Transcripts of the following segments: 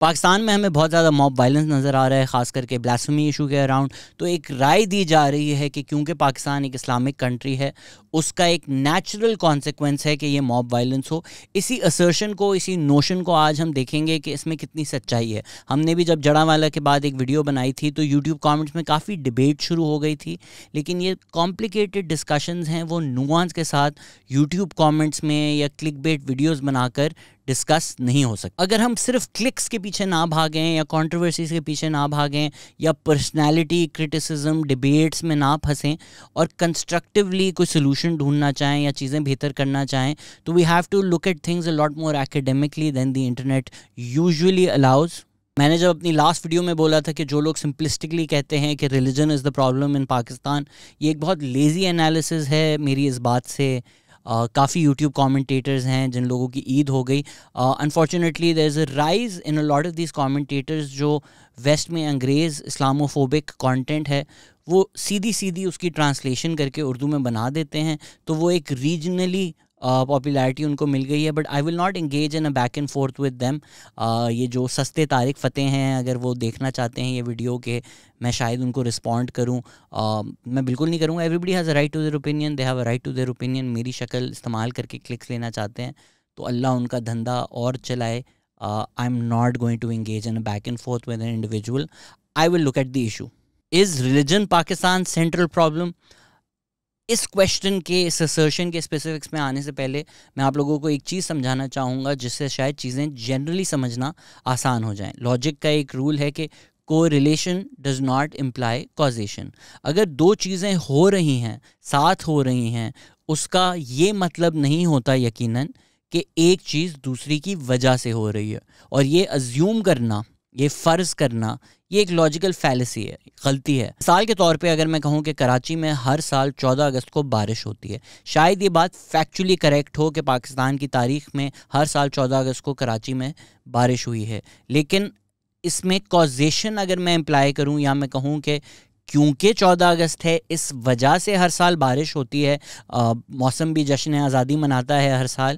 پاکستان میں ہمیں بہت زیادہ موب وائلنس نظر آ رہا ہے، خاص کر کے بلاسفیمی ایشو کے اراؤنڈ. تو ایک رائے دی جا رہی ہے کہ کیونکہ پاکستان ایک اسلامک کنٹری ہے، اس کا ایک نیچرل کانسیکوینس ہے کہ یہ موب وائلنس ہو. اسی اسرشن کو، اسی نوشن کو آج ہم دیکھیں گے کہ اس میں کتنی سچائی ہے. ہم نے بھی جب جڑاوالا کے بعد ایک ویڈیو بنائی تھی تو یوٹیوب کامنٹس میں کافی ڈبیٹ شروع ہو گئی تھی، لیکن یہ کمپلیکیٹڈ ڈسکشنز ہیں، وہ نوانس کے ساتھ یوٹیوب کامنٹس میں یا کلک بیٹ ویڈیوز بنا کر ڈسکس نہیں ہو سکتا. اگر ہم صرف کلکس کے پیچھے نہ بھاگیں یا کنٹروورسیز کے پیچھے نہ بھاگیں یا پرسنالٹی کرٹیسزم ڈیبیٹس میں نہ پھنسیں اور کنسٹرکٹیولی کوئی سلوشن ڈھونڈنا چاہیں یا چیزیں بہتر کرنا چاہیں، تو we have to look at things a lot more academically than the internet usually allows. میں نے جب اپنی لاسٹ ویڈیو میں بولا تھا کہ جو لوگ سمپلسٹکلی کہتے ہیں کہ religion is the problem in Pakistan, یہ ایک بہت لیزی انالیسز ہے میری اس بات سے. کافی یوٹیوب کامنٹیٹرز ہیں جن لوگوں کی عید ہو گئی. Unfortunately there is a rise in a lot of these commentators جو ویسٹ میں انگریز اسلاموفوبک کانٹینٹ ہے وہ سیدھی اس کی ٹرانسلیشن کر کے اردو میں بنا دیتے ہیں، تو وہ ایک ریجنلی پاپولیرٹی ان کو مل گئی ہے. But I will not engage in a back and forth with them. یہ جو سستے طارق فتح ہیں، اگر وہ دیکھنا چاہتے ہیں یہ ویڈیو کہ میں شاید ان کو رسپونڈ کروں، میں بالکل نہیں کروں گا. Every has a right to their opinion, they have a right to their opinion. میری شکل استعمال کر کے کلکس لینا چاہتے ہیں تو اللہ ان کا دھندا اور چلائے. I am not going to engage in a back and forth with an individual. I will look at the issue. Is religion Pakistan central problem? اس کویشچن کے، اس اسرشن کے اسپیسیفکس میں آنے سے پہلے میں آپ لوگوں کو ایک چیز سمجھانا چاہوں گا جس سے شاید چیزیں جنرلی سمجھنا آسان ہو جائیں. لاجک کا ایک رول ہے کہ correlation does not imply causation. اگر دو چیزیں ہو رہی ہیں، ساتھ ہو رہی ہیں، اس کا یہ مطلب نہیں ہوتا یقیناً کہ ایک چیز دوسری کی وجہ سے ہو رہی ہے. اور یہ ازیوم کرنا، یہ فرض کرنا، یہ ایک لاجیکل فیلسی ہے، غلطی ہے. مثال کے طور پہ اگر میں کہوں کہ کراچی میں ہر سال 14 اگست کو بارش ہوتی ہے، شاید یہ بات فیکچولی کریکٹ ہو کہ پاکستان کی تاریخ میں ہر سال 14 اگست کو کراچی میں بارش ہوئی ہے، لیکن اس میں کازیشن اگر میں امپلائی کروں یا میں کہوں کہ کیونکہ 14 اگست ہے اس وجہ سے ہر سال بارش ہوتی ہے، موسم بھی جشن آزادی مناتا ہے ہر سال،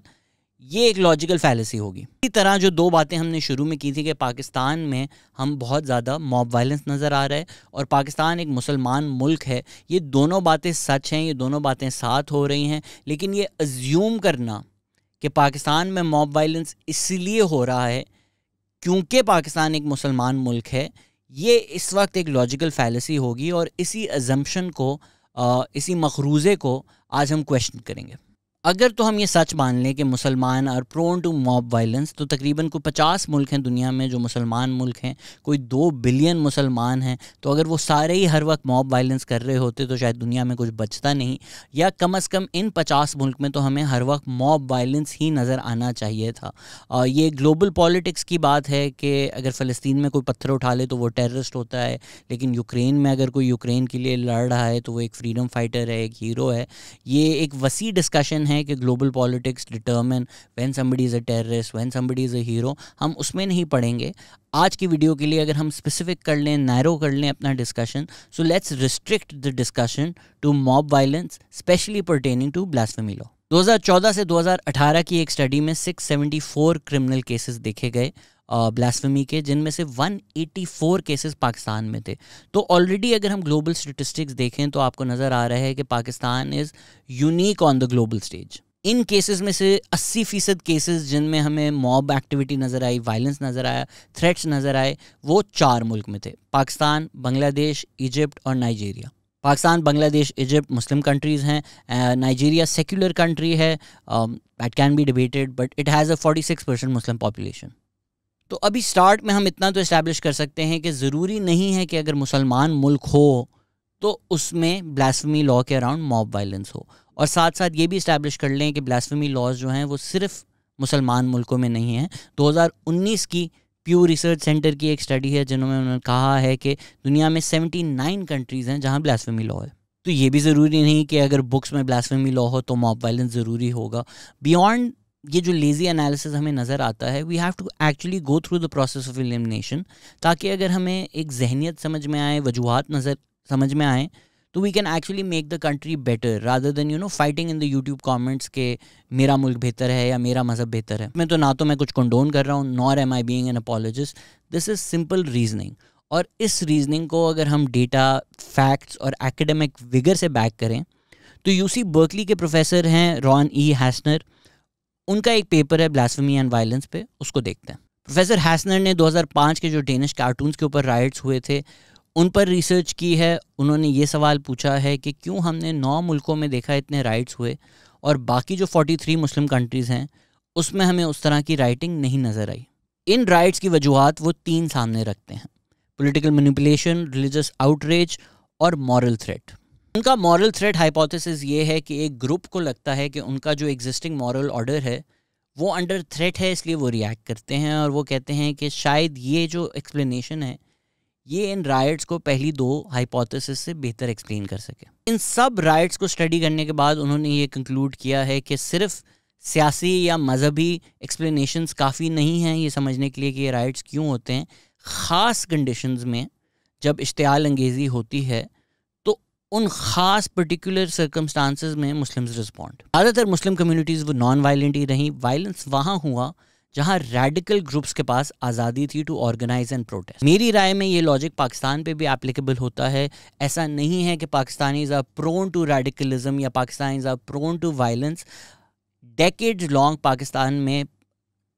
یہ ایک لاجیکل فیلسی ہوگی. اسی طرح جو دو باتیں ہم نے شروع میں کی تھی کہ پاکستان میں ہم بہت زیادہ موب وائلنس نظر آ رہا ہے اور پاکستان ایک مسلمان ملک ہے، یہ دونوں باتیں سچ ہیں، یہ دونوں باتیں ساتھ ہو رہی ہیں. لیکن یہ ازیوم کرنا کہ پاکستان میں موب وائلنس اس لیے ہو رہا ہے کیونکہ پاکستان ایک مسلمان ملک ہے، یہ اس وقت ایک لاجیکل فیلسی ہوگی. اور اسی ازمپشن کو، اسی مخروضے کو آج ہم کویشچن کریں گے. اگر تو ہم یہ سچ مان لیں کہ مسلمان are prone to mob violence, تو تقریباً کوئی 50 ملک ہیں دنیا میں جو مسلمان ملک ہیں، کوئی 2 بلین مسلمان ہیں. تو اگر وہ سارے ہی ہر وقت موب وائلنس کر رہے ہوتے تو شاید دنیا میں کچھ بچتا نہیں، یا کم از کم ان 50 ملک میں تو ہمیں ہر وقت موب وائلنس ہی نظر آنا چاہیے تھا. یہ گلوبل پالیٹکس کی بات ہے کہ اگر فلسطین میں کوئی پتھر اٹھا لے تو وہ ٹیررسٹ ہوتا ہے، لیکن یوکرین میں اگر کوئی یوکرین کے لیے لڑ رہا ہے تو وہ ایک فریڈم فائٹر ہے، ایک ہیرو ہے. یہ ایک وسیع ڈسکشن ہے کہ global politics determine when somebody is a terrorist, when somebody is a hero. ہم اس میں نہیں پڑھیں گے. آج کی ویڈیو کے لیے اگر ہم اسپیسیفک کر لیں، نیرو کر لیں اپنا discussion, so let's restrict the discussion to mob violence especially pertaining to blasphemy law. 2014 سے 2018 کی ایک اسٹڈی میں 674 کرمنل کیسز دیکھے گئے بلاسفیمی کے، جن میں سے 184 کیسز پاکستان میں تھے. تو آلریڈی اگر ہم گلوبل اسٹیٹسٹکس دیکھیں تو آپ کو نظر آ رہا ہے کہ Pakistan is unique on the global stage. In cases میں سے 80% کیسز جن میں ہمیں موب ایکٹیویٹی نظر آئی، وائلنس نظر آیا، تھریٹس نظر آئے، وہ 4 ملک میں تھے: پاکستان، بنگلہ دیش، ایجپٹ اور Nigeria. Pakistan, Bangladesh, Egypt Muslim countries ہیں. نائجیریا سیکولر کنٹری ہے، that can be debated, but it has a 46% Muslim population. تو ابھی سٹارٹ میں ہم اتنا تو اسٹیبلش کر سکتے ہیں کہ ضروری نہیں ہے کہ اگر مسلمان ملک ہو تو اس میں بلاسفیمی لا کے اراؤنڈ موب وائلنس ہو. اور ساتھ ساتھ یہ بھی اسٹیبلش کر لیں کہ بلاسفیمی لاز جو ہیں وہ صرف مسلمان ملکوں میں نہیں ہیں. 2019 کی پیو ریسرچ سینٹر کی ایک اسٹڈی ہے جنہوں میں انہوں نے کہا ہے کہ دنیا میں 79 کنٹریز ہیں جہاں بلاسفیمی لا ہے. تو یہ بھی ضروری نہیں کہ اگر بکس میں بلاسفیمی لا ہو تو موب وائلنس ضروری ہوگا. بیونڈ یہ جو لیزی انالیسز ہمیں نظر آتا ہے، we have to actually go through the process of elimination, تاکہ اگر ہمیں ایک ذہنیت سمجھ میں آئے، وجوہات نظر سمجھ میں آئیں، تو we can actually make the country better rather than fighting in the YouTube comments کہ میرا ملک بہتر ہے یا میرا مذہب بہتر ہے. میں تو نہ تو میں کچھ کنڈون کر رہا ہوں, nor am I being an apologist. This is simple reasoning, اور اس ریزننگ کو اگر ہم ڈیٹا, فیکٹس اور ایکڈیمک وگر سے بیک کریں تو یو سی برکلی کے پروفیسر ہیں ران ای ہیسنر, ان کا ایک پیپر ہے بلاسفیمی اینڈ وائلنس پہ, اس کو دیکھتے ہیں. پروفیسر ہیسنر نے 2005 کے جو ڈینش کارٹونز کے اوپر رائٹس ہوئے تھے ان پر ریسرچ کی ہے. انہوں نے یہ سوال پوچھا ہے کہ کیوں ہم نے 9 ملکوں میں دیکھا اتنے رائٹس ہوئے اور باقی جو 43 مسلم کنٹریز ہیں اس میں ہمیں اس طرح کی رائٹنگ نہیں نظر آئی. ان رائٹس کی وجوہات وہ 3 سامنے رکھتے ہیں: پولیٹیکل مینیپولیشن, ریلیجس آؤٹریج اور مورل تھریٹ. ان کا مورل تھریٹ ہائپوتھیسس یہ ہے کہ ایک گروپ کو لگتا ہے کہ ان کا جو ایگزسٹنگ مورل آرڈر ہے وہ انڈر تھریٹ ہے, اس لیے وہ ریئیکٹ کرتے ہیں, اور وہ کہتے ہیں کہ شاید یہ جو ایکسپلینیشن ہے یہ ان رائٹس کو پہلی 2 ہائپوتھیسس سے بہتر ایکسپلین کر سکے. ان سب رائٹس کو اسٹڈی کرنے کے بعد انہوں نے یہ کنکلوڈ کیا ہے کہ صرف سیاسی یا مذہبی ایکسپلینیشنز کافی نہیں ہیں یہ سمجھنے کے لیے کہ یہ رائٹس کیوں ہوتے ہیں. خاص کنڈیشنز میں جب اشتعال انگیزی ہوتی ہے تو ان خاص پرٹیکولر سرکمسٹانسز میں مسلمز رسپونڈ. زیادہ تر مسلم کمیونٹیز وہ نان وائلنٹ ہی رہیں. وائلنس وہاں ہوا جہاں ریڈیکل گروپس کے پاس آزادی تھی ٹو آرگنائز اینڈ پروٹیسٹ. میری رائے میں یہ لاجک پاکستان پہ بھی اپلیکیبل ہوتا ہے. ایسا نہیں ہے کہ Pakistanis are prone to radicalism یا Pakistanis are prone to violence. Decades long Pakistan میں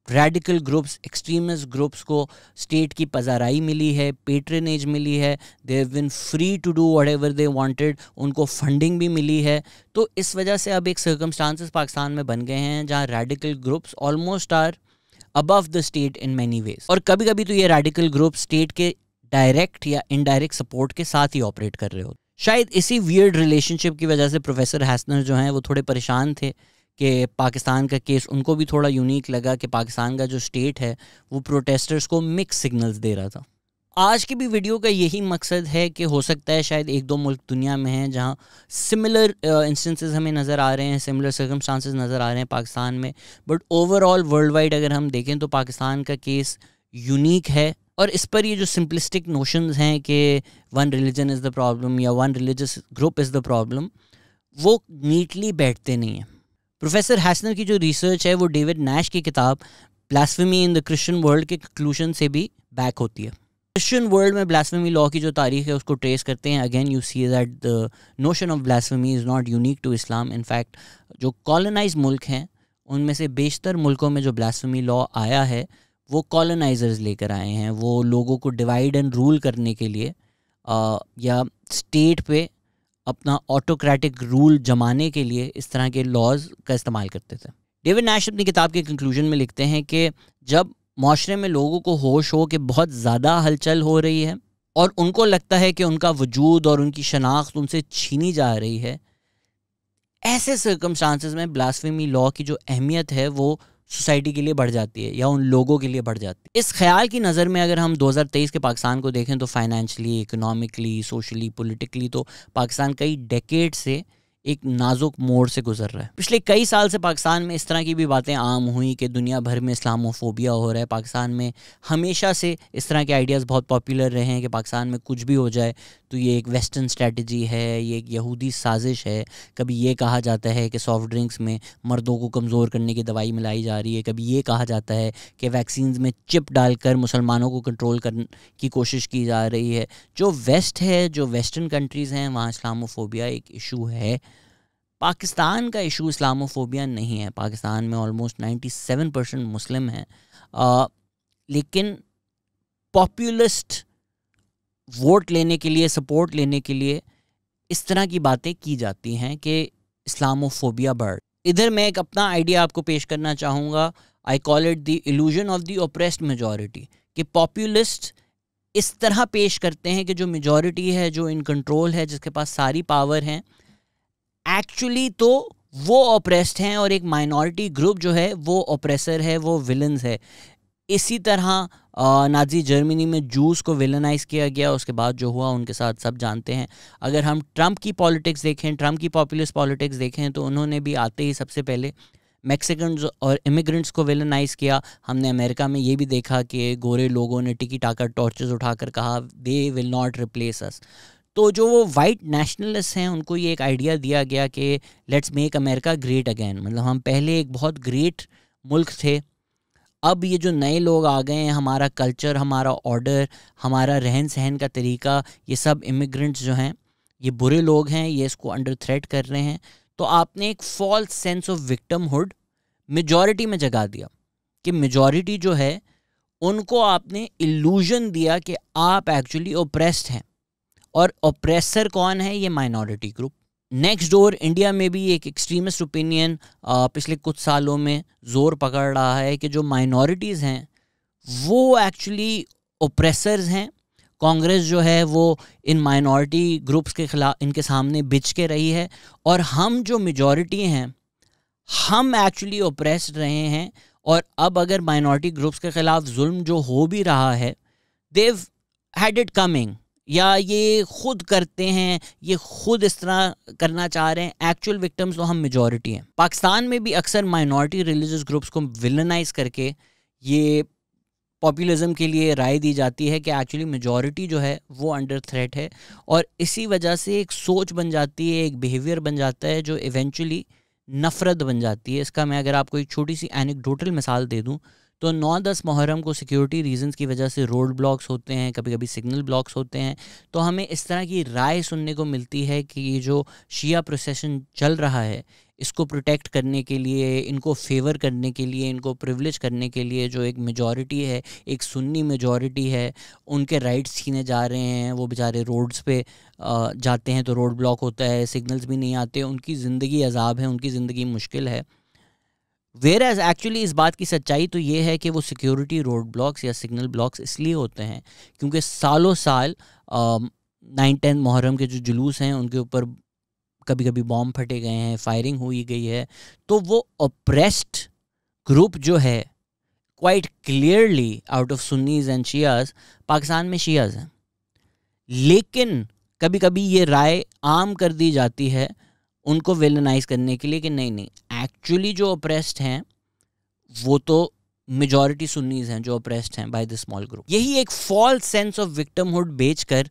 ریڈیکل گروپس, ایکسٹریمسٹ گروپس کو اسٹیٹ کی پذیرائی ملی ہے, پیٹرنیج ملی ہے, they have been free to do whatever they wanted, ان کو فنڈنگ بھی ملی ہے. تو اس وجہ سے اب ایک سرکمسٹانسز پاکستان میں بن گئے ہیں جہاں radical groups almost are above the state in many ways. اور کبھی کبھی تو یہ ریڈیکل گروپ اسٹیٹ کے ڈائریکٹ یا انڈائریکٹ سپورٹ کے ساتھ ہی آپریٹ کر رہے ہو. شاید اسی ویئرڈ ریلیشن شپ کی وجہ سے پروفیسر ہیسنر جو ہیں وہ تھوڑے پریشان تھے کہ پاکستان کا کیس ان کو بھی تھوڑا یونیک لگا کہ پاکستان کا جو اسٹیٹ ہے وہ پروٹیسٹرز کو مکس سگنلز دے رہا تھا. آج کی بھی ویڈیو کا یہی مقصد ہے کہ ہو سکتا ہے شاید 1-2 ملک دنیا میں ہیں جہاں سملر انسٹنسز ہمیں نظر آ رہے ہیں, سملر سرکمسٹانسز نظر آ رہے ہیں پاکستان میں, but overall worldwide اگر ہم دیکھیں تو پاکستان کا کیس یونیک ہے. اور اس پر یہ جو سمپلسٹک نوشنز ہیں کہ one religion is the problem یا one religious group is the problem, وہ نیٹلی بیٹھتے نہیں ہیں. پروفیسر ہیسنر کی جو ریسرچ ہے وہ ڈیوڈ نیش کی کتاب blasphemy in the Christian world کے کنکلوژن سے بھی بیک ہوتی ہے. کرسچن ورلڈ میں بلاسفیمی لا کی جو تاریخ ہے اس کو ٹریس کرتے ہیں. Again you see that the notion of blasphemy is not unique to Islam. In fact جو کالونائز ملک ہیں ان میں سے بیشتر ملکوں میں جو بلاسفیمی لا آیا ہے وہ کالونائزرز لے کر آئے ہیں. وہ لوگوں کو ڈیوائڈ اینڈ رول کرنے کے لیے یا اسٹیٹ پہ اپنا آٹوکریٹک رول جمانے کے لیے اس طرح کے لاز کا استعمال کرتے تھے. ڈیوڈ نیش اپنی کتاب کے کنکلوژن میں لکھتے ہیں کہ جب معاشرے میں لوگوں کو ہوش ہو کہ بہت زیادہ ہلچل ہو رہی ہے اور ان کو لگتا ہے کہ ان کا وجود اور ان کی شناخت ان سے چھینی جا رہی ہے, ایسے سرکمسٹانسز میں بلاسفیمی لا کی جو اہمیت ہے وہ سوسائٹی کے لیے بڑھ جاتی ہے یا ان لوگوں کے لیے بڑھ جاتی ہے. اس خیال کی نظر میں اگر ہم 2023 کے پاکستان کو دیکھیں تو فائنینشلی, اکنامکلی, سوشلی, پولیٹیکلی تو پاکستان کئی ڈیکیڈ سے ایک نازک موڑ سے گزر رہا ہے. پچھلے کئی سال سے پاکستان میں اس طرح کی بھی باتیں عام ہوئیں کہ دنیا بھر میں اسلاموفوبیا ہو رہا ہے. پاکستان میں ہمیشہ سے اس طرح کے آئیڈیاز بہت پاپولر رہے ہیں کہ پاکستان میں کچھ بھی ہو جائے تو یہ ایک ویسٹرن اسٹریٹجی ہے, یہ ایک یہودی سازش ہے. کبھی یہ کہا جاتا ہے کہ سافٹ ڈرنکس میں مردوں کو کمزور کرنے کی دوائی ملائی جا رہی ہے, کبھی یہ کہا جاتا ہے کہ ویکسینز میں چپ ڈال کر مسلمانوں کو کنٹرول کرنے کی کوشش کی جا رہی ہے. جو ویسٹ ہے, جو ویسٹرن کنٹریز ہیں, وہاں اسلاموفوبیا ایک ایشو ہے. پاکستان کا ایشو اسلاموفوبیا نہیں ہے. پاکستان میں آلموسٹ 97% مسلم ہیں, لیکن پاپولسٹ ووٹ لینے کے لیے, سپورٹ لینے کے لیے اس طرح کی باتیں کی جاتی ہیں کہ اسلاموفوبیا بڑھ. ادھر میں ایک اپنا آئیڈیا آپ کو پیش کرنا چاہوں گا. I call it the illusion of the oppressed majority, کہ پاپولسٹ اس طرح پیش کرتے ہیں کہ جو میجورٹی ہے, جو ان کنٹرول ہے, جس کے پاس ساری پاور ہیں, ایکچولی تو وہ اوپریسڈ ہیں اور ایک مائنورٹی گروپ جو ہے وہ اوپریسر ہے, وہ ولنز ہے. اسی طرح نازی جرمنی میں جوز کو ولنائز کیا گیا, اس کے بعد جو ہوا ان کے ساتھ سب جانتے ہیں. اگر ہم ٹرمپ کی پالیٹکس دیکھیں, ٹرمپ کی پاپولسٹ پالیٹکس دیکھیں تو انہوں نے بھی آتے ہی سب سے پہلے میکسیکنز اور امیگرنٹس کو ولنائز کیا. ہم نے امریکہ میں یہ بھی دیکھا کہ گورے لوگوں نے ٹکی ٹاکا ٹارچز اٹھا کر کہا دے ول ناٹ ریپلیس اس. تو جو وہ وائٹ نیشنلسٹ ہیں ان کو یہ ایک آئیڈیا دیا گیا کہ let's make America great again, مطلب ہم پہلے ایک بہت گریٹ ملک تھے، اب یہ جو نئے لوگ آ گئے ہیں، ہمارا کلچر، ہمارا آرڈر، ہمارا رہن سہن کا طریقہ، یہ سب امیگرنٹس جو ہیں یہ برے لوگ ہیں، یہ اس کو انڈر تھریٹ کر رہے ہیں. تو آپ نے ایک false sense of victimhood majority میں جگا دیا کہ میجورٹی جو ہے ان کو آپ نے ایلوژن دیا کہ آپ ایکچولی اوپریسڈ ہیں، اور اوپریسر کون ہے؟ یہ minority group. Next door India میں بھی ایک ایکسٹریمسٹ اوپینین پچھلے کچھ سالوں میں زور پکڑ رہا ہے کہ جو مائنورٹیز ہیں وہ ایکچولی اوپریسرز ہیں. کانگریس جو ہے وہ ان مائنورٹی گروپس کے خلاف ان کے سامنے بچ کے رہی ہے، اور ہم جو میجورٹی ہیں ہم ایکچولی اوپریسڈ رہے ہیں. اور اب اگر مائنورٹی گروپس کے خلاف ظلم جو ہو بھی رہا ہے، دیو ہیڈ اٹ کمنگ، یا یہ خود کرتے ہیں، یہ خود اس طرح کرنا چاہ رہے ہیں. ایکچوئل وکٹمز تو ہم میجورٹی ہیں. پاکستان میں بھی اکثر مائنورٹی ریلیجس گروپس کو ولنائز کر کے یہ پاپولزم کے لیے رائے دی جاتی ہے کہ ایکچولی میجورٹی جو ہے وہ انڈر تھریٹ ہے، اور اسی وجہ سے ایک سوچ بن جاتی ہے، ایک بیہیویئر بن جاتا ہے جو ایونچولی نفرت بن جاتی ہے. اس کا میں اگر آپ کو ایک چھوٹی سی اینیکڈوٹل مثال دے دوں تو 9-10 محرم کو سیکیورٹی ریزنز کی وجہ سے روڈ بلاکس ہوتے ہیں، کبھی کبھی سگنل بلاکس ہوتے ہیں. تو ہمیں اس طرح کی رائے سننے کو ملتی ہے کہ یہ جو شیعہ پروسیشن چل رہا ہے اس کو پروٹیکٹ کرنے کے لیے، ان کو فیور کرنے کے لیے، ان کو پریولیج کرنے کے لیے جو ایک میجورٹی ہے، ایک سنی میجورٹی ہے، ان کے رائٹس چھینے جا رہے ہیں. وہ بیچارے روڈز پہ جاتے ہیں تو روڈ بلاک ہوتا ہے، سگنلز بھی نہیں آتے، ان کی زندگی عذاب ہے، ان کی زندگی مشکل ہے. ویئر ایز ایکچولی اس بات کی سچائی تو یہ ہے کہ وہ سیکیورٹی روڈ بلاکس یا سگنل بلاکس اس لیے ہوتے ہیں کیونکہ سالوں سال 9-10 محرم کے جو جلوس ہیں ان کے اوپر کبھی کبھی بام پھٹے گئے ہیں، فائرنگ ہوئی گئی ہے. تو وہ اوپریسڈ گروپ جو ہے quite clearly out of Sunnis and Shias, Pakistan میں شیعاز ہیں، لیکن کبھی کبھی یہ رائے عام کر دی جاتی ہے ان کو ویلنائز کرنے کے لیے کہ نہیں ایکچولی جو اوپریسڈ ہیں وہ تو میجورٹی سنیز ہیں جو اوپریسڈ ہیں بائی دا اسمال گروپ. یہی ایک false sense of victimhood بیچ کر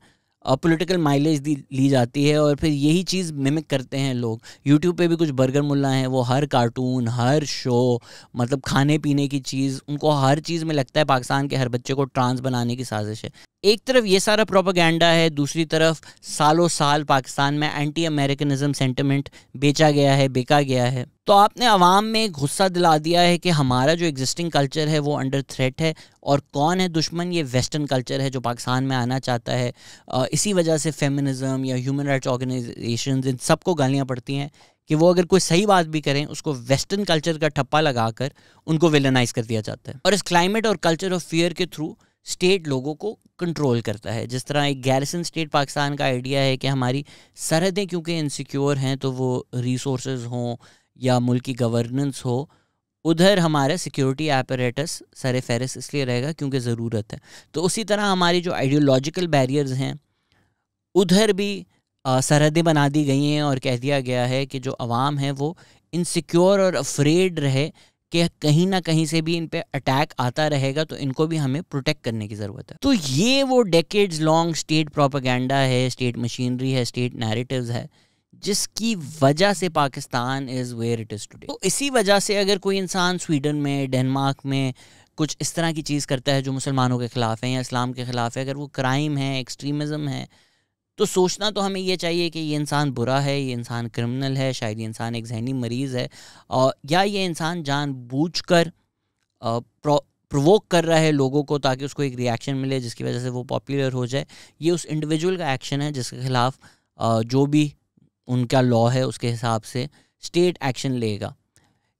پولیٹیکل مائلیج لی جاتی ہے، اور پھر یہی چیز ممک کرتے ہیں لوگ. یوٹیوب پہ بھی کچھ برگر ملا ہیں، وہ ہر کارٹون، ہر شو، مطلب کھانے پینے کی چیز، ان کو ہر چیز میں لگتا ہے پاکستان کے ہر بچے کو ٹرانس بنانے کی سازش ہے. ایک طرف یہ سارا پروپیگنڈا ہے، دوسری طرف سالوں سال پاکستان میں اینٹی امریکنزم سینٹیمنٹ بیچا گیا ہے، بیکا گیا ہے. تو آپ نے عوام میں غصہ دلا دیا ہے کہ ہمارا جو ایگزسٹنگ کلچر ہے وہ انڈر تھریٹ ہے، اور کون ہے دشمن؟ یہ ویسٹرن کلچر ہے جو پاکستان میں آنا چاہتا ہے. اسی وجہ سے فیمنزم یا ہیومن رائٹس آرگنائزیشنز ان سب کو گالیاں پڑتی ہیں کہ وہ اگر کوئی صحیح بات بھی کریں اس کو ویسٹرن کلچر کا ٹھپا لگا کر ان کو ویلنائز کر دیا جاتا ہے. اور اس کلائمیٹ اور کلچر آف فیئر کے تھرو اسٹیٹ لوگوں کو کنٹرول کرتا ہے. جس طرح ایک گیرسن اسٹیٹ پاکستان کا آئیڈیا ہے کہ ہماری سرحدیں کیونکہ انسیکیور ہیں تو وہ ریسورسز ہوں یا ملک کی گورننس ہو، ادھر ہمارا سیکیورٹی ایپریٹس سر فہرست اس لیے رہے گا کیونکہ ضرورت ہے. تو اسی طرح ہماری جو آئیڈیولوجیکل بیریئرز ہیں ادھر بھی سرحدیں بنا دی گئی ہیں، اور کہہ دیا گیا ہے کہ جو عوام ہے وہ انسیکیور اور افریڈ رہے کہ کہیں نہ کہیں سے بھی ان پہ اٹیک آتا رہے گا، تو ان کو بھی ہمیں پروٹیکٹ کرنے کی ضرورت ہے. تو یہ وہ ڈیکیڈز لانگ اسٹیٹ پروپیگنڈا ہے، اسٹیٹ مشینری ہے، اسٹیٹ نیریٹیوز ہے، جس کی وجہ سے Pakistan is where it is today. تو اسی وجہ سے اگر کوئی انسان سویڈن میں، ڈنمارک میں کچھ اس طرح کی چیز کرتا ہے جو مسلمانوں کے خلاف ہے یا اسلام کے خلاف ہے، اگر وہ کرائم ہے، ایکسٹریمزم ہے، تو سوچنا تو ہمیں یہ چاہیے کہ یہ انسان برا ہے، یہ انسان کرمنل ہے، شاید یہ انسان ایک ذہنی مریض ہے، یا یہ انسان جان بوجھ کر پرووک کر رہا ہے لوگوں کو تاکہ اس کو ایک ری ایکشن ملے جس کی وجہ سے وہ پاپولر ہو جائے. یہ اس انڈیویجول کا ایکشن ہے جس کے خلاف جو بھی ان کا لا ہے اس کے حساب سے اسٹیٹ ایکشن لے گا.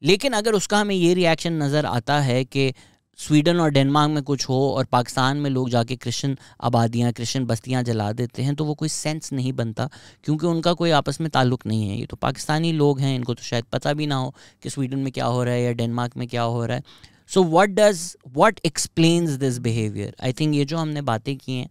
لیکن اگر اس کا ہمیں یہ ری ایکشن نظر آتا ہے کہ سویڈن اور ڈنمارک میں کچھ ہو اور پاکستان میں لوگ جا کے کرسچن آبادیاں، کرسچن بستیاں جلا دیتے ہیں، تو وہ کوئی سینس نہیں بنتا کیونکہ ان کا کوئی آپس میں تعلق نہیں ہے. یہ تو پاکستانی لوگ ہیں، ان کو تو شاید پتہ بھی نہ ہو کہ سویڈن میں کیا ہو رہا ہے یا ڈنمارک میں کیا ہو رہا ہے. So what explains this behaviour? I think یہ جو ہم نے باتیں کی ہیں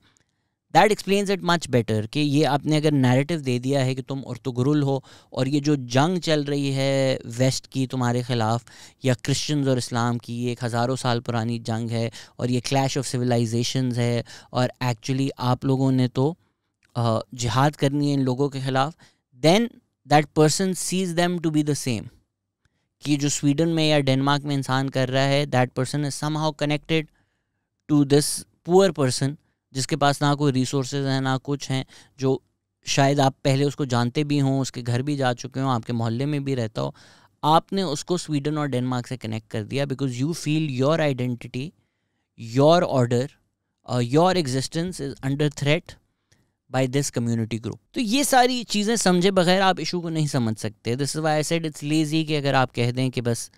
that explains it much better کہ یہ آپ نے اگر نیریٹو دے دیا ہے کہ تم ارطغرل ہو، اور یہ جو جنگ چل رہی ہے ویسٹ کی تمہارے خلاف یا کرسچنز اور اسلام کی، یہ ایک ہزاروں سال پرانی جنگ ہے اور یہ کلیش آف سویلائزیشنز ہے، اور ایکچولی آپ لوگوں نے تو جہاد کرنی ہے ان لوگوں کے خلاف, then that person sees them to be the same. کہ جو سویڈن میں یا ڈینمارک میں انسان کر رہا ہے, that person is somehow connected to this poor person جس کے پاس نہ کوئی ریسورسز ہیں نہ کچھ ہیں, جو شاید آپ پہلے اس کو جانتے بھی ہوں, اس کے گھر بھی جا چکے ہوں, آپ کے محلے میں بھی رہتا ہو. آپ نے اس کو سویڈن اور ڈینمارک سے کنیکٹ کر دیا because you feel your identity, your order, your existence is under threat by this community group. تو یہ ساری چیزیں سمجھے بغیر آپ ایشو کو نہیں سمجھ سکتے. This is why I said it's lazy کہ اگر آپ کہہ دیں کہ بس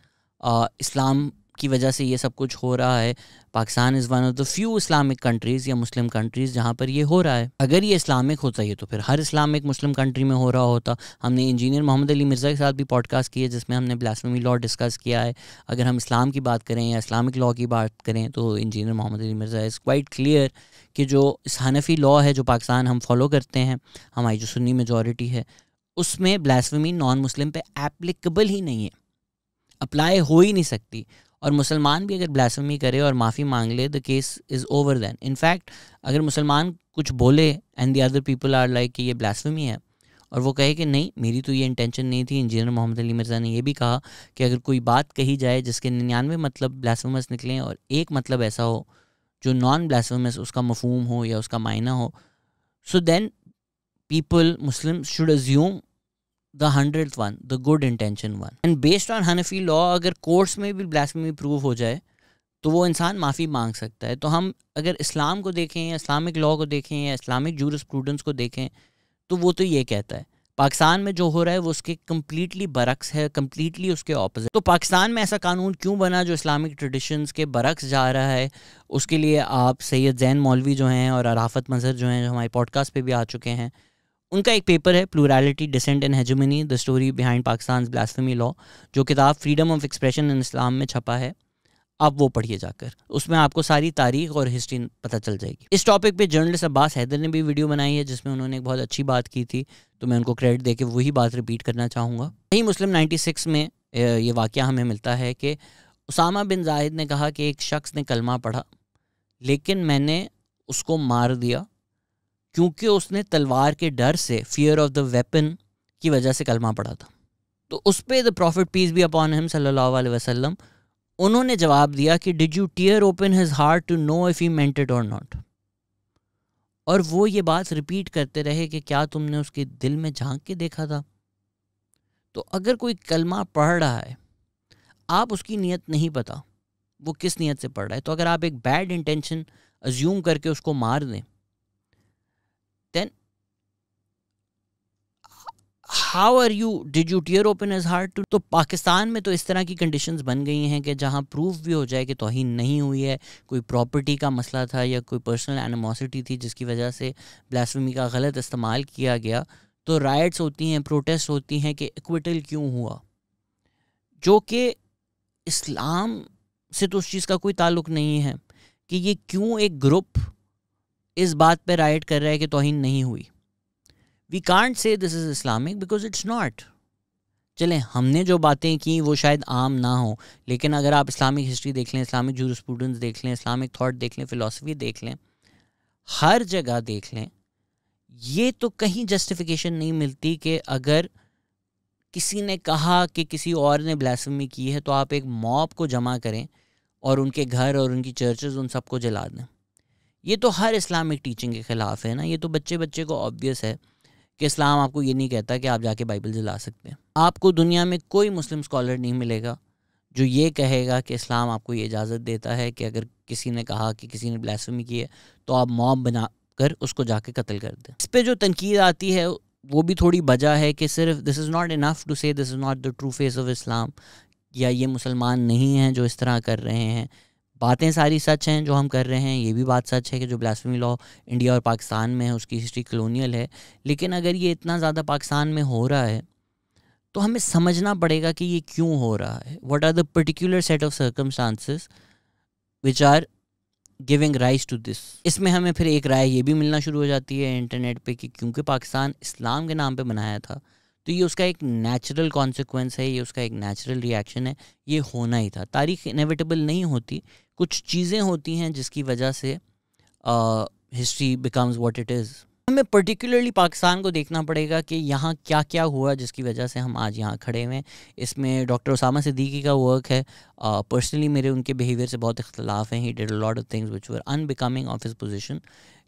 اسلام کی وجہ سے یہ سب کچھ ہو رہا ہے. Pakistan is one of the few Islamic countries یا مسلم کنٹریز جہاں پر یہ ہو رہا ہے. اگر یہ اسلامک ہوتا ہے تو پھر ہر اسلامک مسلم کنٹری میں ہو رہا ہوتا. ہم نے انجینئر محمد علی مرزا کے ساتھ بھی پوڈ کاسٹ کیا جس میں ہم نے بلاسفیمی لاء ڈسکس کیا ہے. اگر ہم اسلام کی بات کریں یا اسلامک لاء کی بات کریں تو engineer Muhammad Ali Mirza is quite clear کہ جو اس حنفی لاء ہے جو پاکستان ہم فالو کرتے ہیں, ہماری جو سنی میجورٹی ہے, اس میں بلاسفیمی نان مسلم پہ ایپلیکیبل ہی نہیں ہے, اپلائی ہو ہی نہیں سکتی. اور مسلمان بھی اگر بلاسفیمی کرے اور معافی مانگ لے, the case is over then. In fact اگر مسلمان کچھ بولے and the other people are like کہ یہ بلاسفیمی ہے, اور وہ کہے کہ نہیں میری تو یہ انٹینشن نہیں تھی. انجینئر محمد علی مرزا نے یہ بھی کہا کہ اگر کوئی بات کہی جائے جس کے 99 مطلب بلاسفیمس نکلیں اور ایک مطلب ایسا ہو جو نان بلاسفیمس اس کا مفہوم ہو یا اس کا معنی ہو, so then people Muslim should assume the 100th one, the good intention one. And based on Hanafi law اگر کورٹس میں بھی blasphemy پروو ہو جائے تو وہ انسان معافی مانگ سکتا ہے. تو ہم اگر اسلام کو دیکھیں یا اسلامک لاء کو دیکھیں یا اسلامک جورسپروڈنس کو دیکھیں تو وہ تو یہ کہتا ہے. پاکستان میں جو ہو رہا ہے وہ اس کے کمپلیٹلی برعکس ہے, کمپلیٹلی اس کے اپوزٹ. تو پاکستان میں ایسا قانون کیوں بنا جو اسلامک ٹریڈیشنز کے برعکس جا رہا ہے؟ اس کے لیے آپ سید زین مولوی جو ہیں اور عرافت مظہر جو ہیں جو ہمارے پوڈ کاسٹ پہ بھی آ چکے ہیں, ان کا ایک پیپر ہے plurality dissent and hegemony the story behind Pakistan's blasphemy law, جو کتاب freedom of expression in Islam میں چھپا ہے. آپ وہ پڑھیے جا کر, اس میں آپ کو ساری تاریخ اور ہسٹری پتہ چل جائے گی. اس ٹاپک پہ جرنلسٹ عباس حیدر نے بھی ویڈیو بنائی ہے جس میں انہوں نے ایک بہت اچھی بات کی تھی, تو میں ان کو کریڈٹ دے کے وہی بات ریپیٹ کرنا چاہوں گا. صحیح مسلم 96 میں یہ واقعہ ہمیں ملتا ہے کہ اسامہ بن زاہد نے کہا کہ ایک شخص نے کلمہ پڑھا لیکن میں نے اس کو مار دیا کیونکہ اس نے تلوار کے ڈر سے, فیئر آف دا ویپن کی وجہ سے کلمہ پڑھا تھا. تو اس پہ the prophet peace be upon him صلی اللہ علیہ وسلم انہوں نے جواب دیا کہ did you tear open his heart to know if he meant it or not. اور وہ یہ بات ریپیٹ کرتے رہے کہ کیا تم نے اس کے دل میں جھانک کے دیکھا تھا. تو اگر کوئی کلمہ پڑھ رہا ہے, آپ اس کی نیت نہیں پتا وہ کس نیت سے پڑھ رہا ہے, تو اگر آپ ایک بیڈ انٹینشن ازیوم کر کے اس کو مار دیں, then how are you, did you tear open his heart to? تو پاکستان میں تو اس طرح کی کنڈیشنز بن گئی ہیں کہ جہاں پروف بھی ہو جائے کہ توہین نہیں ہوئی ہے, کوئی پراپرٹی کا مسئلہ تھا یا کوئی پرسنل اینیموسٹی تھی جس کی وجہ سے بلاسفیمی کا غلط استعمال کیا گیا, تو رائٹس ہوتی ہیں, پروٹیسٹ ہوتی ہیں کہ ایکویٹل کیوں ہوا, جو کہ اسلام سے تو اس چیز کا کوئی تعلق نہیں ہے کہ یہ کیوں ایک گروپ اس بات پہ رائٹ کر رہا ہے کہ توہین نہیں ہوئی. We can't say this is Islamic because it's not. چلیں ہم نے جو باتیں کی وہ شاید عام نہ ہوں, لیکن اگر آپ اسلامک ہسٹری دیکھ لیں, اسلامک جورسپروڈنس دیکھ لیں, اسلامک تھاٹ دیکھ لیں, فلاسفی دیکھ لیں, ہر جگہ دیکھ لیں, یہ تو کہیں جسٹیفیکیشن نہیں ملتی کہ اگر کسی نے کہا کہ کسی اور نے بلاسفیمی کی ہے تو آپ ایک موب کو جمع کریں اور ان کے گھر اور ان کی چرچز ان سب کو جلا دیں. یہ تو ہر اسلامک ٹیچنگ کے خلاف ہے نا. یہ تو بچے کو آبویس ہے کہ اسلام آپ کو یہ نہیں کہتا کہ آپ جا کے بائبل جلا سکتے ہیں. آپ کو دنیا میں کوئی مسلم اسکالر نہیں ملے گا جو یہ کہے گا کہ اسلام آپ کو یہ اجازت دیتا ہے کہ اگر کسی نے کہا کہ کسی نے بلاسفیمی کی ہے تو آپ موب بنا کر اس کو جا کے قتل کر دیں. اس پہ جو تنقید آتی ہے وہ بھی تھوڑی وجہ ہے کہ صرف دس is not enough to say this is not the true face of Islam, یا یہ مسلمان نہیں ہیں جو اس طرح کر رہے ہیں. باتیں ساری سچ ہیں جو ہم کر رہے ہیں, یہ بھی بات سچ ہے کہ جو بلاسفیمی لاء انڈیا اور پاکستان میں ہے اس کی ہسٹری کلونیل ہے, لیکن اگر یہ اتنا زیادہ پاکستان میں ہو رہا ہے تو ہمیں سمجھنا پڑے گا کہ یہ کیوں ہو رہا ہے. What are the particular set of circumstances which are giving rise to this. اس میں ہمیں پھر ایک رائے یہ بھی ملنا شروع ہو جاتی ہے انٹرنیٹ پہ کہ کیونکہ پاکستان اسلام کے نام پہ بنایا تھا تو یہ اس کا ایک نیچرل کانسیکوینس ہے, یہ اس کا ایک نیچرل ریئیکشن ہے, یہ ہونا ہی تھا. تاریخ انیویٹیبل نہیں ہوتی, کچھ چیزیں ہوتی ہیں جس کی وجہ سے history becomes what it is. ہمیں پرٹیکولرلی پاکستان کو دیکھنا پڑے گا کہ یہاں کیا کیا ہوا جس کی وجہ سے ہم آج یہاں کھڑے ہوئے ہیں. اس میں ڈاکٹر اسامہ صدیقی کا ورک ہے. پرسنلی میرے ان کے بیہیویئر سے بہت اختلاف ہیں. He did a lot of things which were unbecoming of his position,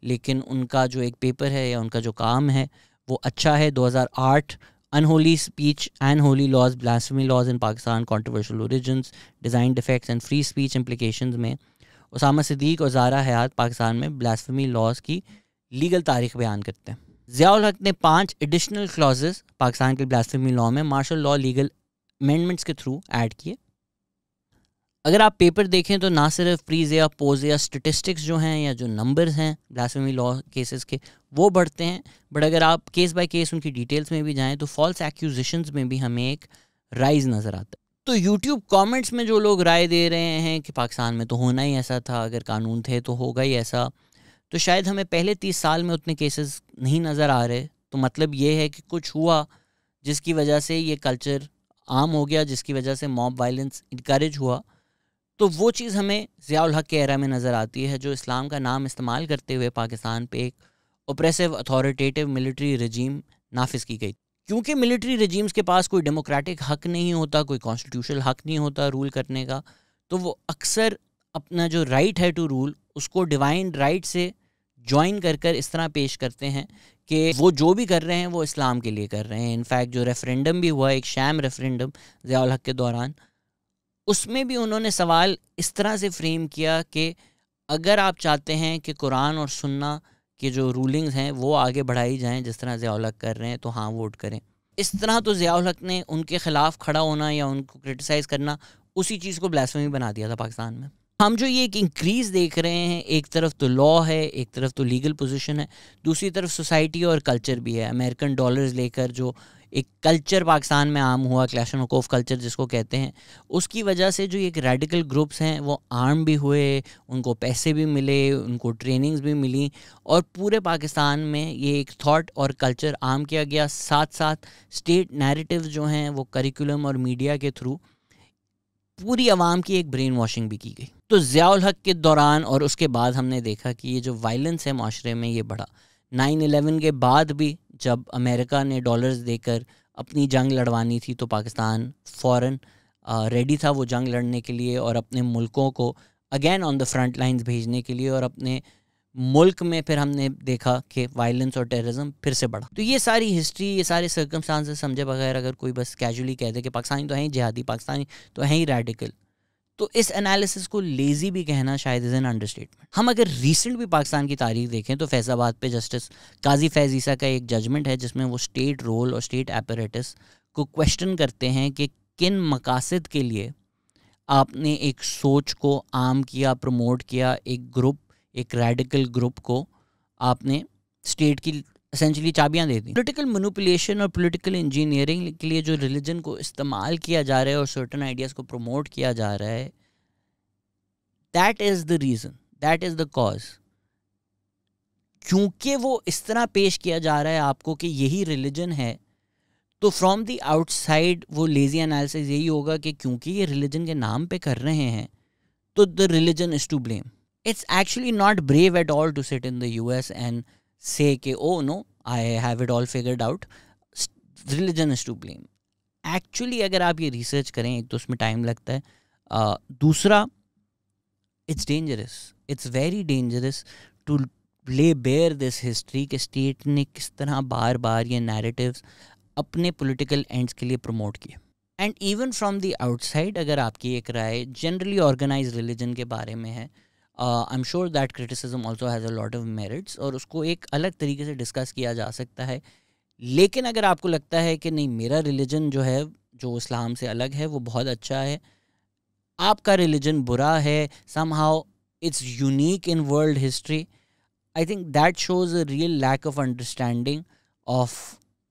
لیکن ان کا جو ایک پیپر ہے یا ان کا جو کام ہے وہ اچھا ہے. 2008 Unholy Speech and Holy Laws, Blasphemy Laws in Pakistan, Controversial Origins, Design Defects and Free Speech Implications میں اسامہ صدیق اور زارا حیات پاکستان میں بلاسفیمی لاز کی لیگل تاریخ بیان کرتے ہیں. ضیاء الحق نے 5 ایڈیشنل کلازز پاکستان کے بلاسفیمی لا میں مارشل لا لیگل امینڈمنٹس کے تھرو ایڈ کیے. اگر آپ پیپر دیکھیں تو نہ صرف پریز یا پوز یا اسٹیٹسٹکس جو ہیں یا جو نمبرز ہیں بلاسفیمی لا کیسز کے وہ بڑھتے ہیں, بٹ اگر آپ کیس بائی کیس ان کی ڈیٹیلز میں بھی جائیں تو فالس ایکیوزیشنز میں بھی ہمیں ایک رائز نظر آتا ہے. تو یوٹیوب کامنٹس میں جو لوگ رائے دے رہے ہیں کہ پاکستان میں تو ہونا ہی ایسا تھا, اگر قانون تھے تو ہوگا ہی ایسا, تو شاید ہمیں پہلے 30 سال میں اتنے کیسز نہیں نظر آ رہے. تو مطلب یہ ہے کہ کچھ ہوا جس کی وجہ سے یہ کلچر عام ہو گیا, جس کی وجہ سے موب وائلنس انکریج ہوا. تو وہ چیز ہمیں ضیاء الحق کے ایرا میں نظر آتی ہے, جو اسلام کا نام استعمال کرتے ہوئے پاکستان پہ ایک اوپریسو اتھارٹیٹیو ملٹری رجیم نافذ کی گئی. کیونکہ ملٹری رجیمز کے پاس کوئی ڈیموکریٹک حق نہیں ہوتا, کوئی کانسٹیٹیوشنل حق نہیں ہوتا رول کرنے کا, تو وہ اکثر اپنا جو رائٹ ہے ٹو رول اس کو ڈیوائن رائٹ سے جوائن کر اس طرح پیش کرتے ہیں کہ وہ جو بھی کر رہے ہیں وہ اسلام کے لیے کر رہے ہیں. انفیکٹ جو ریفرینڈم بھی ہوا, ایک شام ریفرینڈم ضیاء الحق کے دوران, اس میں بھی انہوں نے سوال اس طرح سے فریم کیا کہ اگر آپ چاہتے ہیں کہ قرآن اور سنہ کے جو رولنگز ہیں وہ آگے بڑھائی جائیں جس طرح ضیاء الحق کر رہے ہیں تو ہاں ووٹ کریں. اس طرح تو ضیاء الحق نے ان کے خلاف کھڑا ہونا یا ان کو کرٹیسائز کرنا اسی چیز کو بلاسفیمی بنا دیا تھا پاکستان میں. ہم جو یہ ایک انکریز دیکھ رہے ہیں, ایک طرف تو لا ہے, ایک طرف تو لیگل پوزیشن ہے, دوسری طرف سوسائٹی اور کلچر بھی ہے. امریکن ڈالرز لے کر جو ایک کلچر پاکستان میں عام ہوا, کلاشنکوف کلچر جس کو کہتے ہیں, اس کی وجہ سے جو ایک ریڈیکل گروپس ہیں وہ عام بھی ہوئے, ان کو پیسے بھی ملے, ان کو ٹریننگز بھی ملی, اور پورے پاکستان میں یہ ایک تھاٹ اور کلچر عام کیا گیا. ساتھ ساتھ اسٹیٹ نیریٹیوز جو ہیں وہ کریکولم اور میڈیا کے تھرو پوری عوام کی ایک برین واشنگ بھی کی گئی. تو ضیاء الحق کے دوران اور اس کے بعد ہم نے دیکھا کہ یہ جو وائلنس ہے معاشرے میں یہ بڑھا. 9/11 کے بعد بھی جب امریکہ نے ڈالرز دے کر اپنی جنگ لڑوانی تھی تو پاکستان فوراً ریڈی تھا وہ جنگ لڑنے کے لیے اور اپنے ملکوں کو again on the front lines بھیجنے کے لیے, اور اپنے ملک میں پھر ہم نے دیکھا کہ وائلنس اور ٹیررزم پھر سے بڑھا. تو یہ ساری ہسٹری, یہ سارے سرکمسٹانسز سمجھے بغیر اگر کوئی بس کیجولی کہہ دے کہ پاکستانی تو ہیں ہی جہادی, پاکستانی تو ہیں ہی ریڈیکل, تو اس انالیسس کو لیزی بھی کہنا شاید از این انڈرسٹیٹمنٹ. ہم اگر ریسنٹ بھی پاکستان کی تاریخ دیکھیں تو فیض آباد پہ جسٹس قاضی فیض عیسیٰ کا ایک ججمنٹ ہے جس میں وہ اسٹیٹ رول اور اسٹیٹ ایپریٹس کو کویشچن کرتے ہیں کہ کن مقاصد کے لیے آپ نے ایک سوچ کو عام کیا, پروموٹ کیا, ایک گروپ, ایک ریڈیکل گروپ کو آپ نے اسٹیٹ کی اسینچلی چابیاں دے دیں. پولیٹیکل مینوپولیشن اور پولیٹیکل انجینئرنگ کے لیے جو ریلیجن کو استعمال کیا جا رہا ہے اور سرٹن آئیڈیاز کو پروموٹ کیا جا رہا ہے, that is the reason, that is the cause. کیونکہ وہ اس طرح پیش کیا جا رہا ہے آپ کو کہ یہی ریلیجن ہے, تو فرام دی آؤٹ سائڈ وہ لیزی انالیسس یہی ہوگا کہ کیونکہ یہ ریلیجن کے نام پہ کر رہے ہیں تو the religion is to blame. It's actually not brave at all to sit in the US and say کہ oh no, I have it all figured out. Religion is to blame. Actually اگر آپ یہ research کریں ایک تو اس میں time لگتا ہے, دوسرا it's dangerous. It's very dangerous to lay bare this history کہ اسٹیٹ نے کس طرح بار بار یہ نیریٹیوز اپنے پولیٹیکل اینڈس کے لیے پروموٹ کیے. And even from the out side اگر آپ کی ایک رائے جنرلی آرگنائز ریلیجن کے بارے میں ہے, I'm sure that criticism also has a lot of merits اور اس کو ایک الگ طریقے سے ڈسکس کیا جا سکتا ہے. لیکن اگر آپ کو لگتا ہے کہ نہیں میرا ریلیجن جو ہے جو اسلام سے الگ ہے وہ بہت اچھا ہے, آپ کا ریلیجن برا ہے, somehow it's unique in world history, I think that shows a real lack of understanding of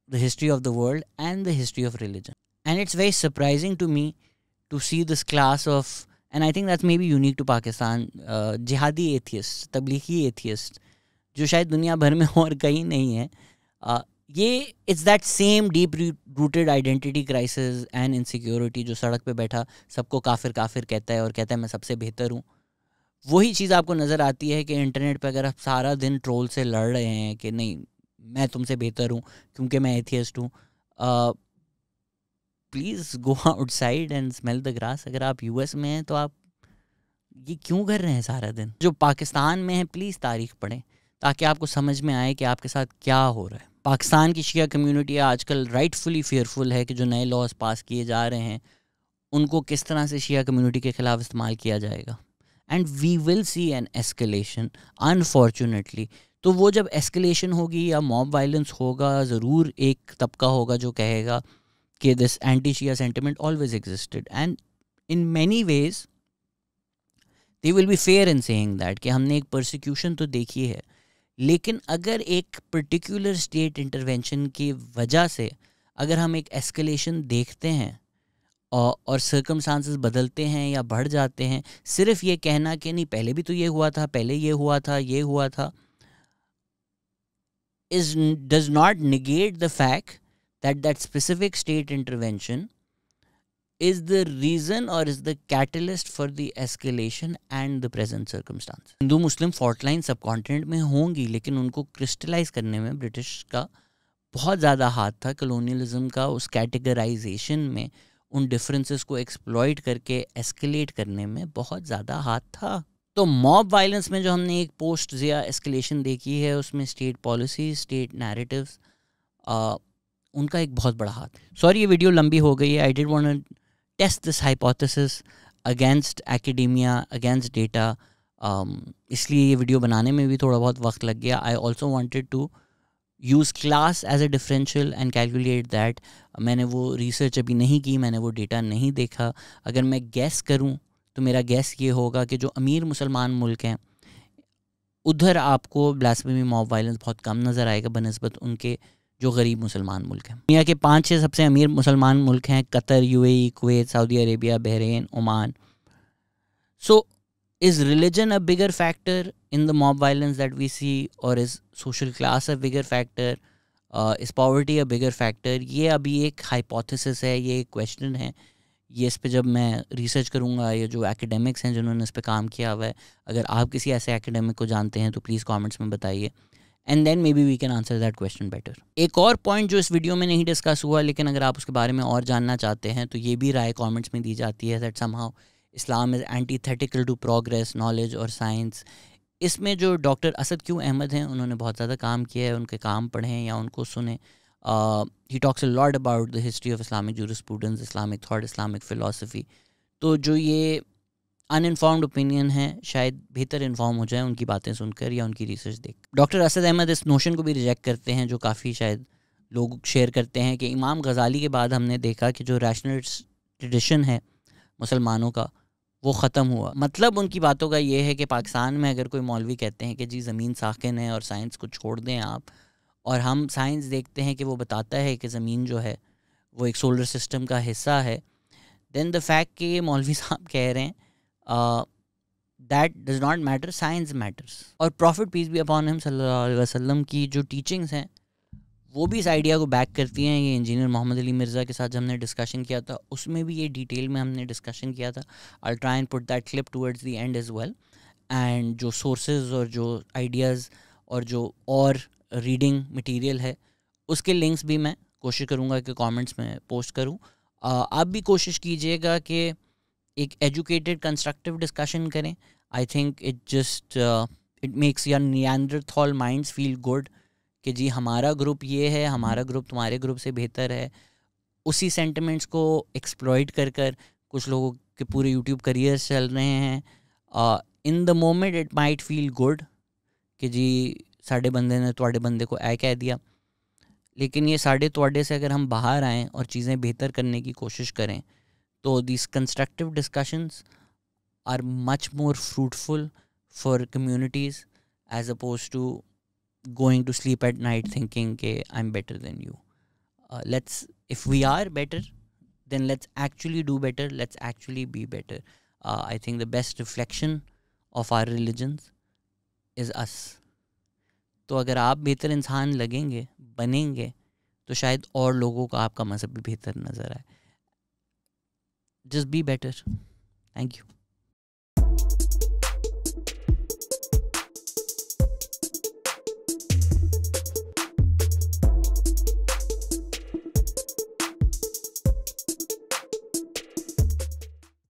the history of the world and the history of religion. And it's very surprising to me to see this class of, and I think that's maybe unique to Pakistan, jihadi atheists, Tablighi atheists, جو شاید دنیا بھر میں اور کہیں نہیں ہے. یہ it's that same deep rooted identity crisis and insecurity جو سڑک پہ بیٹھا سب کو کافر کافر کہتا ہے اور کہتا ہے میں سب سے بہتر ہوں. وہی چیز آپ کو نظر آتی ہے کہ انٹرنیٹ پہ اگر آپ سارا دن ٹرول سے لڑ رہے ہیں کہ نہیں میں تم سے بہتر ہوں کیونکہ میں ایتھیسٹ ہوں. Please go outside and smell the grass. اگر آپ یو ایس میں ہیں تو آپ یہ کیوں کر رہے ہیں سارا دن؟ جو پاکستان میں ہیں پلیز تاریخ پڑھیں تاکہ آپ کو سمجھ میں آئے کہ آپ کے ساتھ کیا ہو رہا ہے. پاکستان کی شیعہ کمیونٹی آج کل رائٹ فلی فیئرفل ہے کہ جو نئے لاز پاس کیے جا رہے ہیں ان کو کس طرح سے شیعہ کمیونٹی کے خلاف استعمال کیا جائے گا. And we will see an escalation unfortunately. تو وہ جب ایسکلیشن ہوگی یا موب وائلنس ہوگا ضرور ایک طبقہ ہوگا جو کہے گا کہ this anti Shia sentiment always existed and in many ways they will be fair in saying that کہ ہم نے ایک پرسیکیوشن تو دیکھی ہے, لیکن اگر ایک پرٹیکولر اسٹیٹ انٹروینشن کی وجہ سے اگر ہم ایک ایسکلیشن دیکھتے ہیں اور سرکمسٹانسز بدلتے ہیں یا بڑھ جاتے ہیں, صرف یہ کہنا کہ نہیں پہلے بھی تو یہ ہوا تھا, پہلے یہ ہوا تھا, یہ ہوا تھا, does not negate the fact that that specific state intervention is the reason or is the catalyst for the escalation and the present circumstance. Hindu Muslim fault line sub continent میں ہوں گی, لیکن ان کو کرسٹلائز کرنے میں British کا بہت زیادہ ہاتھ تھا, کلونیلزم کا اس کیٹیگرائزیشن میں ان ڈفرینسز کو ایکسپلوئٹ کر کے ایسکلیٹ کرنے میں بہت زیادہ ہاتھ تھا. تو موب وائلنس میں جو ہم نے ایک پوسٹ یا ایسکلیشن دیکھی ہے اس میں اسٹیٹ پالیسیز, اسٹیٹ نیریٹیوز, ان کا ایک بہت بڑا ہاتھ. سوری یہ ویڈیو لمبی ہو گئی ہے. I did want to test this hypothesis against academia, against data, اس لیے یہ ویڈیو بنانے میں بھی تھوڑا بہت وقت لگ گیا. I also wanted to use class as a differential and calculate that. میں نے وہ ریسرچ ابھی نہیں کی, میں نے وہ ڈیٹا نہیں دیکھا. اگر میں گیس کروں تو میرا گیس یہ ہوگا کہ جو امیر مسلمان ملک ہیں ادھر آپ کو بلاسفیمی موب وائلنس بہت کم نظر آئے گا بنسبت ان کے جو غریب مسلمان ملک ہیں. دنیا کے 5-6 سب سے امیر مسلمان ملک ہیں Qatar, U A E, Kuwait, Saudi Arabia, Bahrain, Oman. So is religion a bigger factor in the mob violence that we see, اور is social class a bigger factor, is poverty a bigger factor? یہ ابھی ایک hypothesis ہے, یہ ایک question ہے. یہ اس پہ جب میں ریسرچ کروں گا, یہ جو ایکیڈیمکس ہیں جنہوں نے اس پہ کام کیا ہوا ہے, اگر آپ کسی ایسے ایکیڈیمک کو جانتے ہیں تو پلیز کامنٹس میں بتائیے, and then maybe we can answer that question better. ایک اور پوائنٹ جو اس ویڈیو میں نہیں ڈسکس ہوا لیکن اگر آپ اس کے بارے میں اور جاننا چاہتے ہیں تو یہ بھی رائے کامنٹس میں دی جاتی ہے, that somehow Islam is antithetical to progress, knowledge اور سائنس. اس میں جو ڈاکٹر اسد کیو احمد ہیں انہوں نے بہت زیادہ کام کیا ہے, ان کے کام پڑھیں یا ان کو سنیں. He talks a lot about the history of Islamic jurisprudence, Islamic thought, Islamic philosophy. تو جو یہ ان انفارمڈ اوپینین ہیں شاید بہتر انفارم ہو جائیں ان کی باتیں سن کر یا ان کی ریسرچ دیکھ. ڈاکٹر اسد احمد اس نوشن کو بھی ریجیکٹ کرتے ہیں جو کافی شاید لوگ شیئر کرتے ہیں کہ امام غزالی کے بعد ہم نے دیکھا کہ جو ریشنلسٹ ٹریڈیشن ہے مسلمانوں کا وہ ختم ہوا. مطلب ان کی باتوں کا یہ ہے کہ پاکستان میں اگر کوئی مولوی کہتے ہیں کہ جی زمین ساکن ہے اور سائنس کو چھوڑ دیں آپ, اور ہم سائنس دیکھتے ہیں کہ وہ بتاتا ہے کہ زمین جو ہے وہ ایک سولر سسٹم کا حصہ ہے, دین دا فیکٹ کہ یہ مولوی صاحب کہہ رہے ہیں that does not matter, science matters. اور prophet peace be upon him صلی اللہ علیہ وسلم کی جو ٹیچنگس ہیں وہ بھی اس آئیڈیا کو بیک کرتی ہیں. یہ انجینئر محمد علی مرزا کے ساتھ جو ہم نے ڈسکشن کیا تھا اس میں بھی یہ ڈیٹیل میں ہم نے ڈسکشن کیا تھا. I try and put that clip towards the end as well. And جو سورسز اور جو آئیڈیاز اور جو اور ریڈنگ مٹیریل ہے اس کے لنکس بھی میں کوشش کروں گا کہ کامنٹس میں پوسٹ کروں. آپ بھی کوشش کیجیے گا کہ ایک ایجوکیٹڈ کنسٹرکٹیو ڈسکشن کریں. I think it makes your Neanderthal minds feel good کہ جی ہمارا گروپ یہ ہے, ہمارا گروپ تمہارے گروپ سے بہتر ہے. اسی سینٹیمنٹس کو ایکسپلوئٹ کر کر کچھ لوگوں کے پورے یوٹیوب کریئرس چل رہے ہیں. In the moment it might feel good کہ جی ساڈے بندے نے تواڈے بندے کو اے کہہ دیا, لیکن یہ ساڈے تواڈے سے اگر ہم باہر آئیں اور چیزیں بہتر کرنے کی کوشش کریں تو these constructive discussions are much more fruitful for communities as opposed to going to sleep at night thinking کہ I'm better than you. If we are better, then let's actually do better, let's actually be better. I think the best reflection of our religions is us. تو اگر آپ بہتر انسان لگیں گے, بنیں گے, تو شاید اور لوگوں کو آپ کا مذہب بھی بہتر نظر آئے. Just be better. Thank you.